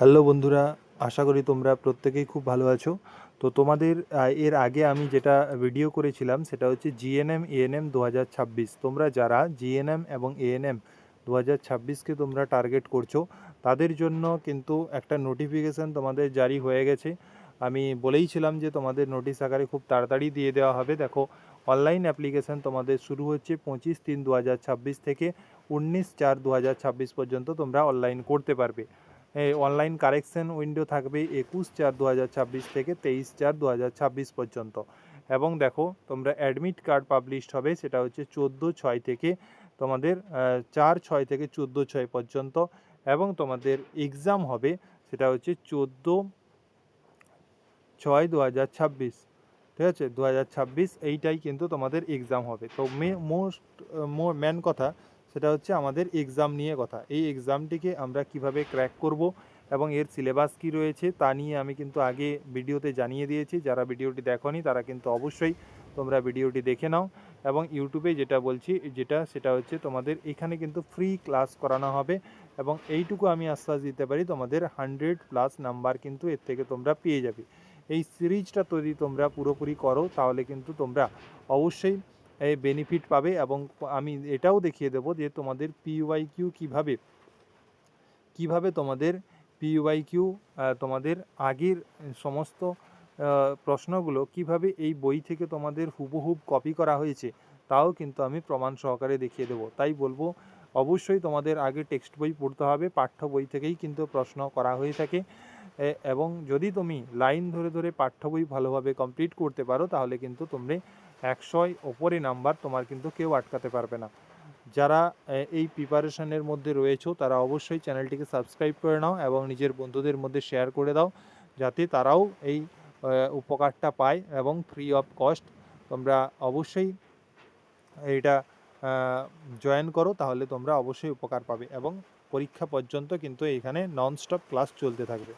Hello বন্ধুরা, আশা করি তোমরা প্রত্যেকেই খুব ভালো আছো। তো তোমাদের এর আগে আমি যেটা ভিডিও করেছিলাম সেটা হচ্ছে জিএনএম এএনএম 2026। তোমরা যারা জিএনএম এবং এএনএম 2026কে তোমরা টার্গেট করছো তাদের জন্য কিন্তু একটা নোটিফিকেশান তোমাদের জারি হয়ে গেছে। আমি বলেইছিলাম যে তোমাদের নোটিশ আকারে খুব তাড়াতাড়ি দিয়ে দেওয়া হবে। দেখো, অনলাইন অ্যাপ্লিকেশান তোমাদের শুরু হচ্ছে 25/3/2026 থেকে 19/4/2026 পর্যন্ত তোমরা অনলাইন করতে পারবে। অনলাইন কারেকশন উইন্ডো থাকবে 21/4/2026 থেকে 23/4/2026 পর্যন্ত। এবং দেখো, তোমরা অ্যাডমিট কার্ড পাবলিশড হবে, সেটা হচ্ছে 14/6 থেকে তোমাদের 4/6 থেকে 14/6 পর্যন্ত। এবং তোমাদের এক্সাম হবে সেটা হচ্ছে 14/6/2026। ঠিক আছে, 2026 এইটাই কিন্তু তোমাদের এক্সাম হবে। তো মেন কথা সেটা হচ্ছে আমাদের এক্সাম নিয়ে কথা। এই এক্সামটিকে আমরা কিভাবে ক্র্যাক করব এবং এর সিলেবাস কি রয়েছে তা নিয়ে আমি কিন্তু আগে ভিডিওতে জানিয়ে দিয়েছি। যারা ভিডিওটি দেখোনি তারা কিন্তু অবশ্যই তোমরা ভিডিওটি দেখে নাও। এবং ইউটিউবে যেটা বলছি সেটা হচ্ছে তোমাদের এখানে কিন্তু ফ্রি ক্লাস করানো হবে। এবং এইটুকু আমি আশ্বাস দিতে পারি, তোমাদের 100+ নাম্বার কিন্তু এর থেকে তোমরা পেয়ে যাবে। এই সিরিজটা যদি তোমরা পুরোপুরি করো তাহলে কিন্তু তোমরা অবশ্যই এই বেনিফিট পাবে। এবং আমি এটাও দেখিয়ে দেবো যে তোমাদের পিওয়াইকিউ কিভাবে তোমাদের পিওয়াইকিউ তোমাদের আগের সমস্ত প্রশ্নগুলো কিভাবে এই বই থেকে তোমাদের হুবহুব কপি করা হয়েছে তাও কিন্তু আমি প্রমাণ সহকারে দেখিয়ে দেবো। তাই বলবো, অবশ্যই তোমাদের আগে টেক্সট বই পড়তে হবে। পাঠ্য বই থেকেই কিন্তু প্রশ্ন করা হয়ে থাকে। এবং যদি তুমি লাইন ধরে ধরে পাঠ্য বই ভালোভাবে কমপ্লিট করতে পারো তাহলে কিন্তু তুমি 100 ওপরে নাম্বার তোমার কিন্তু কেউ আটকাতে পারবে না। যারা এই প্রিপারেশনের মধ্যে রয়েছো তারা অবশ্যই চ্যানেলটিকে সাবস্ক্রাইব করে নাও এবং নিজের বন্ধুদের মধ্যে শেয়ার করে দাও, যাতে তারাও এই উপকারটা পায়। এবং ফ্রি অফ কস্ট তোমরা অবশ্যই এইটা জয়েন করো, তাহলে তোমরা অবশ্যই উপকার পাবে। এবং পরীক্ষা পর্যন্ত কিন্তু এখানে নন স্টপ ক্লাস চলতে থাকবে।